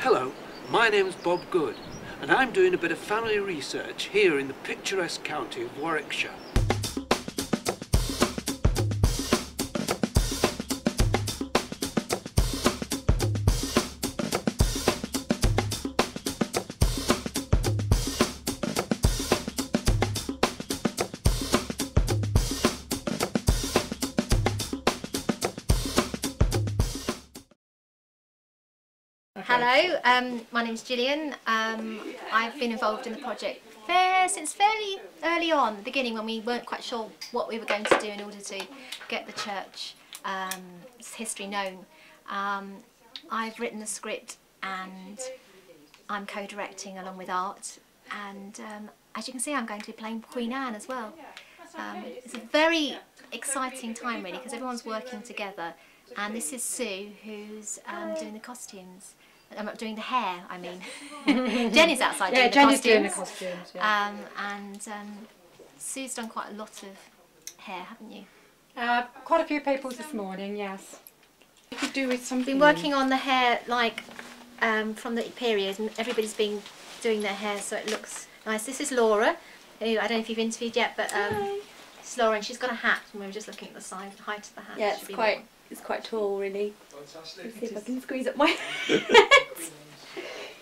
Hello, my name's Bob Good, and I'm doing a bit of family research here in the picturesque county of Warwickshire. Hello, my name's Gillian. I've been involved in the project since fairly early on, the beginning, when we weren't quite sure what we were going to do in order to get the church history known. I've written the script and I'm co-directing along with Art, and as you can see, I'm going to be playing Queen Anne as well. It's a very exciting time really, because everyone's working together, and this is Sue who's doing the costumes. I'm not doing the hair, I mean. Jenny's outside doing the costumes. Doing the costumes, yeah. And Sue's done quite a lot of hair, haven't you? Quite a few people this morning, yes. You could do with something. Been working on the hair like from the period, and everybody's been doing their hair so it looks nice. This is Laura, who I don't know if you've interviewed yet, but it's Laura, and she's got a hat, and we were just looking at the size and height of the hat. Yeah, it's quite tall, really. Fantastic. Let's see if I can squeeze up my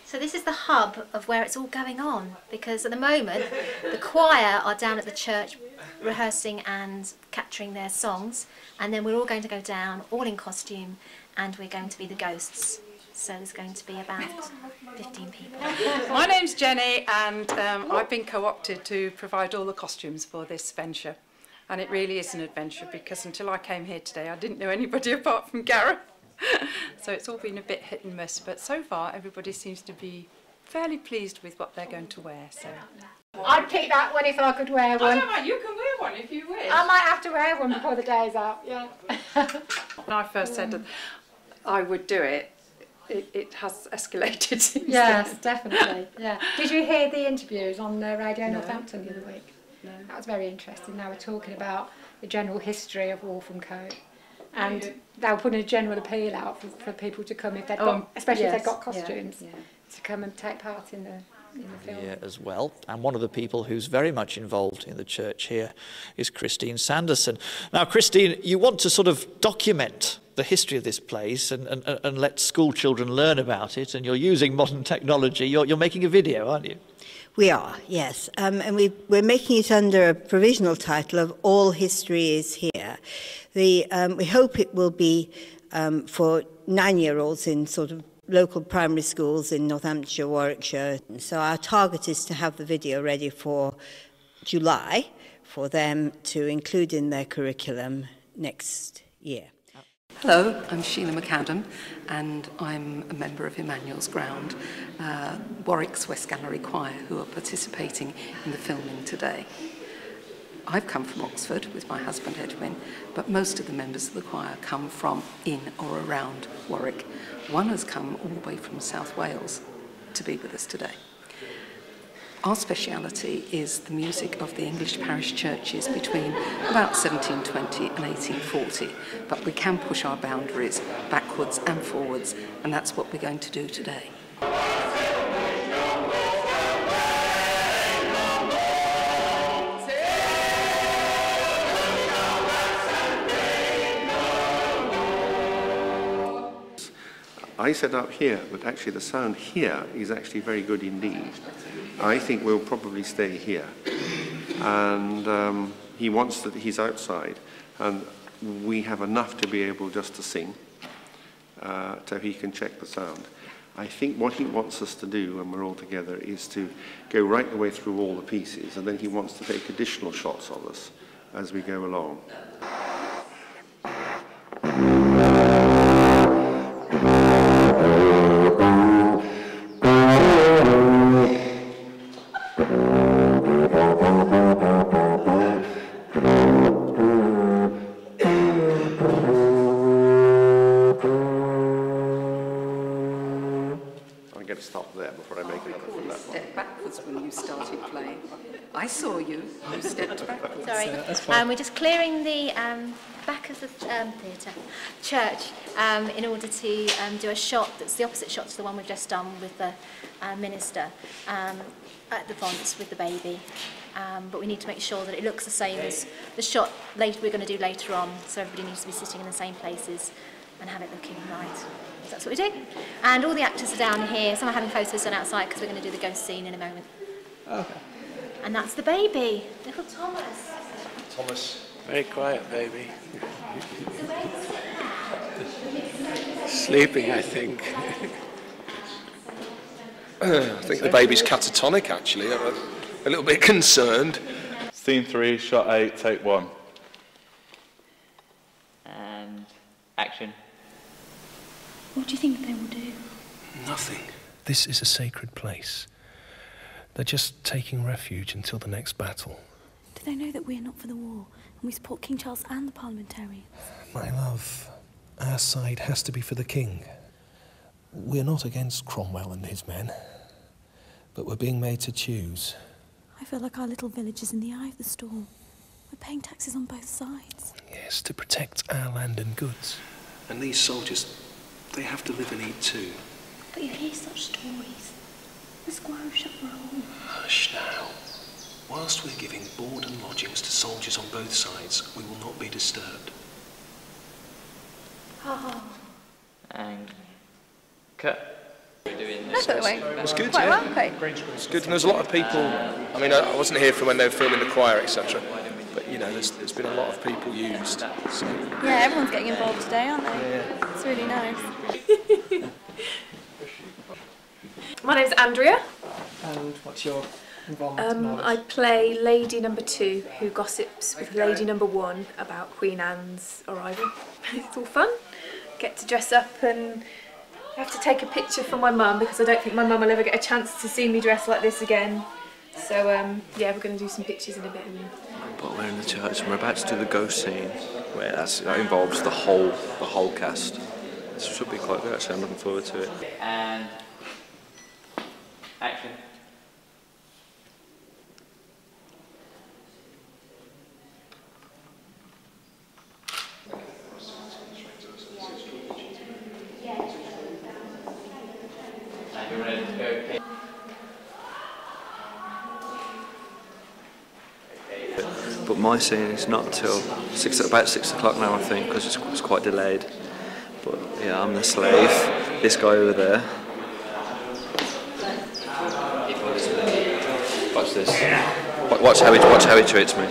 So this is the hub of where it's all going on, because at the moment the choir are down at the church rehearsing and capturing their songs, and then we're all going to go down all in costume, and we're going to be the ghosts. So there's going to be about 15 people. My name's Jenny, and I've been co-opted to provide all the costumes for this venture. And it really is an adventure, because until I came here today I didn't know anybody apart from Gareth. So it's all been a bit hit and miss, but so far everybody seems to be fairly pleased with what they're going to wear. So I'd pick that one if I could wear one. I don't mind, you can wear one if you wish. I might have to wear one before the day's out, yeah. When I first said that I would do it, it has escalated since Yes, then. definitely, yeah. Did you hear the interviews on Radio Northampton the other week? No. That was very interesting. They were talking about the general history of Wolfhamcote, and they were putting a general appeal out for people to come if they've got, especially if they've got costumes, to come and take part in the film. Yeah, as well. And one of the people who's very much involved in the church here is Christine Sanderson. Now, Christine, you want to sort of document the history of this place and let school children learn about it, and you're using modern technology. You're making a video, aren't you? We are, yes. And we're making it under a provisional title of All History is Here. We hope it will be for 9-year-olds in sort of local primary schools in Northamptonshire, Warwickshire. So our target is to have the video ready for July for them to include in their curriculum next year. Hello, I'm Sheila McAdam, and I'm a member of Emmanuel's Ground, Warwick's West Gallery Choir, who are participating in the filming today. I've come from Oxford with my husband Edwin, but most of the members of the choir come from in or around Warwick. One has come all the way from South Wales to be with us today. Our speciality is the music of the English parish churches between about 1720 and 1840, but we can push our boundaries backwards and forwards, and that's what we're going to do today. I set up here, but actually the sound here is actually very good indeed. I think we'll probably stay here. And he wants that he's outside, and we have enough to be able just to sing, so he can check the sound. I think what he wants us to do when we're all together is to go right the way through all the pieces, and then he wants to take additional shots of us as we go along. I'm going to stop there before I make another from that one. Step backwards when you started playing. I saw you. You stepped backwards. Sorry. We're just clearing the back of the church, in order to do a shot that's the opposite shot to the one we've just done with the minister at the fonts with the baby. But we need to make sure that it looks the same as the shot later we're going to do later on, so everybody needs to be sitting in the same places and have it looking right. So that's what we do. And all the actors are down here. Some are having photos done outside because we're going to do the ghost scene in a moment. Okay. And that's the baby, little Thomas. Thomas, very quiet baby. Sleeping, I think. I think the baby's catatonic, actually. I'm a little bit concerned. Scene 3, shot 8, take 1. And action. What do you think they will do? Nothing. This is a sacred place. They're just taking refuge until the next battle. Do they know that we're not for the war, and we support King Charles and the parliamentarians? My love, our side has to be for the king. We're not against Cromwell and his men, but we're being made to choose. I feel like our little village is in the eye of the storm. We're paying taxes on both sides. Yes, to protect our land and goods. And these soldiers, they have to live and eat too. But you hear such stories. The squire of Shepperton. Hush now. Whilst we're giving board and lodgings to soldiers on both sides, we will not be disturbed. And cut. We're doing That's this. the way. It was good, Quite yeah. well, quite. It's good, and there's a lot of people. I mean, I wasn't here for when they were filming the choir, etc. But you know, there's been a lot of people used. So. Yeah, everyone's getting involved today, aren't they? Yeah. It's really nice. My name's Andrea. And what's your involvement? I play Lady Number 2, who gossips with Lady Number 1 about Queen Anne's arrival. It's all fun. Get to dress up, and I have to take a picture for my mum because I don't think my mum will ever get a chance to see me dressed like this again. So yeah, we're going to do some pictures in a bit. But we're in the church and we're about to do the ghost scene, where that involves the whole cast. This should be quite good actually. I'm looking forward to it. And action. And you're ready to go. But my scene is not till about 6 o'clock now, I think, because it's quite delayed. But yeah, I'm the slave. This guy over there. Watch this. Watch how he treats me.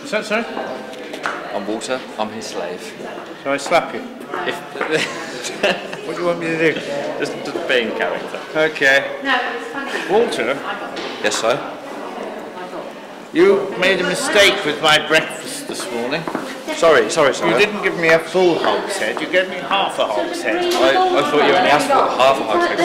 Is that sorry? I'm Walter. I'm his slave. Shall I slap you? What do you want me to do? Just be in character. Okay. No, it's funny. Walter, Yes, sir. you made a mistake with my breakfast this morning. Sorry. You didn't give me a full hog's head, you gave me half a hog's head. I thought you only asked for half a hog's head.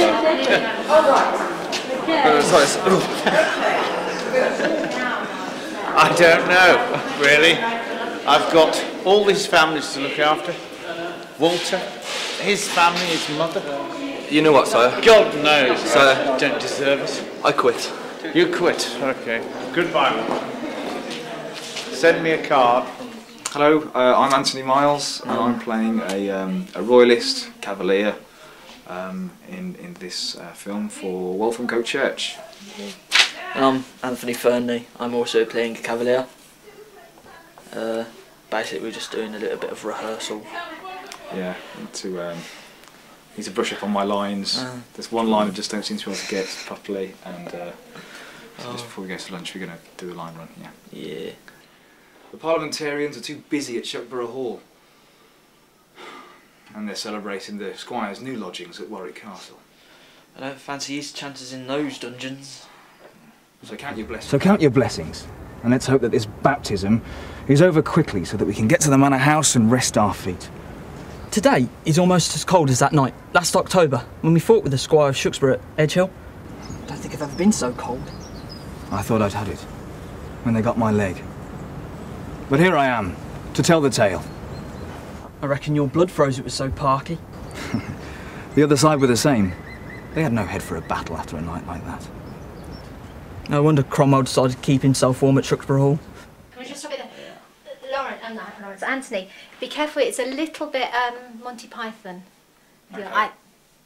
I don't know, really. I've got all these families to look after. Walter, his family, his mother. You know what, sir? God knows, Sir. I don't deserve it. I quit. You quit, okay. Goodbye, Walter. Send me a card. Hello, I'm Anthony Miles, and I'm playing a royalist cavalier in this film for Wolfhamcote Church. And I'm Anthony Fernley. I'm also playing a cavalier. Basically, we're just doing a little bit of rehearsal. Yeah, need to brush up on my lines. There's one line I just don't seem to be able to get properly, and so just before we go to lunch, we're going to do a line run. Yeah. The parliamentarians are too busy at Shuckborough Hall, and they're celebrating the Squire's new lodgings at Warwick Castle. I don't fancy his chances in those dungeons. So count your blessings. So count your blessings, and let's hope that this baptism is over quickly so that we can get to the manor house and rest our feet. Today is almost as cold as that night, last October, when we fought with the Squire of Shooksbury at Edgehill. I don't think I've ever been so cold. I thought I'd had it, when they got my leg. But here I am, to tell the tale. I reckon your blood froze, it was so parky. The other side were the same. They had no head for a battle after a night like that. No wonder Cromwell decided to keep himself warm at Shuxborough Hall. Can we just stop it there? Lawrence, Anthony, be careful, it's a little bit Monty Python. Okay. I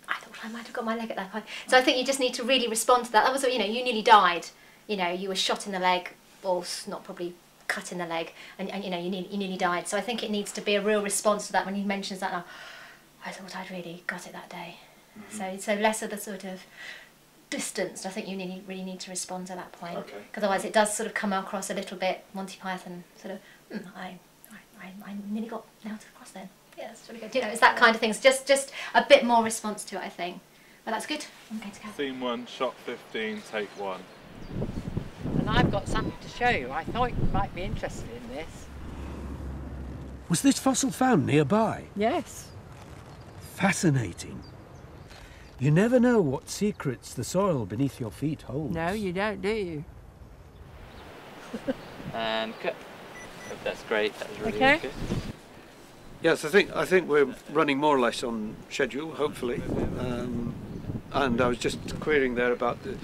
thought I might have got my leg at that point. So I think you just need to really respond to that. That was, you know, you nearly died. You know, you were shot in the leg, or not probably cut in the leg, and you know, you nearly died. So I think it needs to be a real response to that when he mentions that. Oh, I thought I'd really got it that day. So less of the sort of distanced. I think you really need to respond to that point. Okay. Because otherwise it does sort of come across a little bit Monty Python, sort of, I nearly got nailed to the cross then. Yeah, that's really good. You know, it's that kind of things. Just a bit more response to it, I think. But that's good. I'm going to go. Scene 1, shot 15, take 1. And I've got something to show you. I thought you might be interested in this. Was this fossil found nearby? Yes. Fascinating. You never know what secrets the soil beneath your feet holds. No, you don't, do you? And cut. That's great. That was really good. Yes, I think we're running more or less on schedule, hopefully. And I was just querying there about the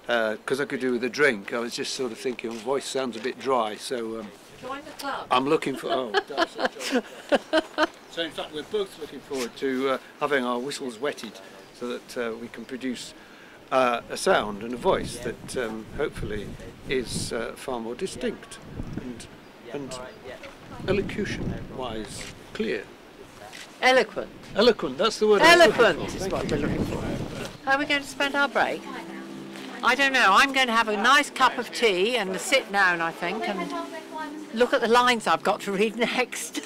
because I could do with a drink. I was just sort of thinking, my voice sounds a bit dry, so join the club. I'm looking for. Oh, so in fact, we're both looking forward to having our whistles wetted, so that we can produce a sound and a voice that hopefully is far more distinct and elocution-wise clear. Eloquent. Eloquent, that's the word. Eloquent is what we're looking for. How are we going to spend our break? I don't know. I'm going to have a nice cup of tea and sit down, I think, and look at the lines I've got to read next.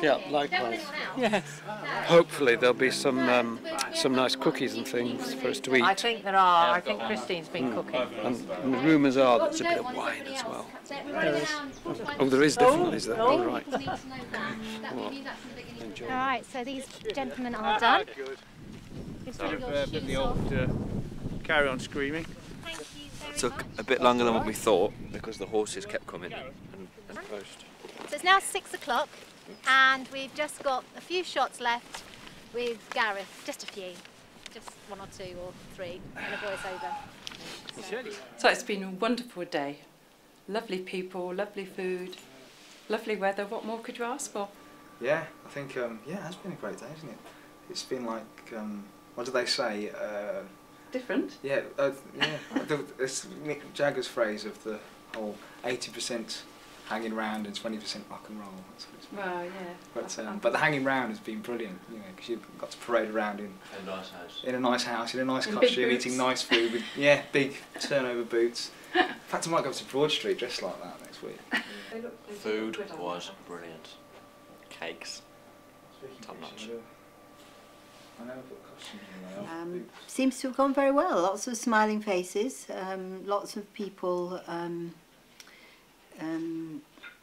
Yeah, likewise. Yes. Hopefully there'll be some nice cookies and things for us to eat. I think there are. I think Christine's been cooking. And the rumours are there's a bit of wine as well. There is. Oh, there is definitely, is there? Oh. Oh, right. All right, so these gentlemen are done. The old carry on screaming. It took a bit longer than what we thought because the horses kept coming and post. So it's now 6 o'clock and we've just got a few shots left with Gareth, just a few, just 1 or 2 or 3 and a voiceover. So it's been a wonderful day. Lovely people, lovely food, lovely weather. What more could you ask for? Yeah, I think, yeah, it's been a great day, isn't it? It's been like, what do they say? Different? Yeah, it's Mick Jagger's phrase of the whole 80% hanging round and 20% rock and roll. That's what it's been. Well, yeah. But the hanging round has been brilliant, you know, because you've got to parade around in a nice house, in a nice costume, eating nice food with big turnover boots. In fact, I might go to Broad Street dressed like that next week. Food was brilliant. Cakes, top notch. Seems to have gone very well. Lots of smiling faces, lots of people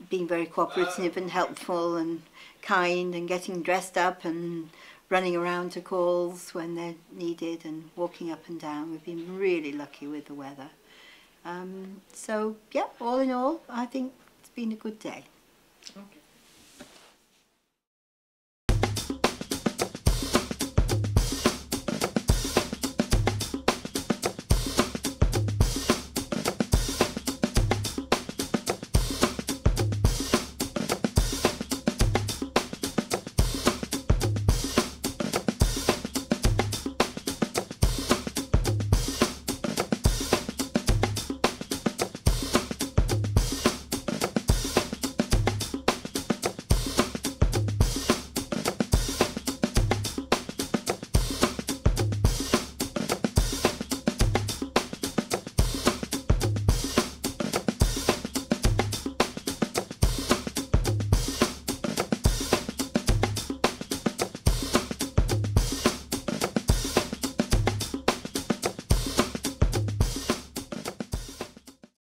being very cooperative and helpful and kind and getting dressed up and running around to calls when they're needed and walking up and down. We've been really lucky with the weather. So yeah, all in all, I think it's been a good day. Okay.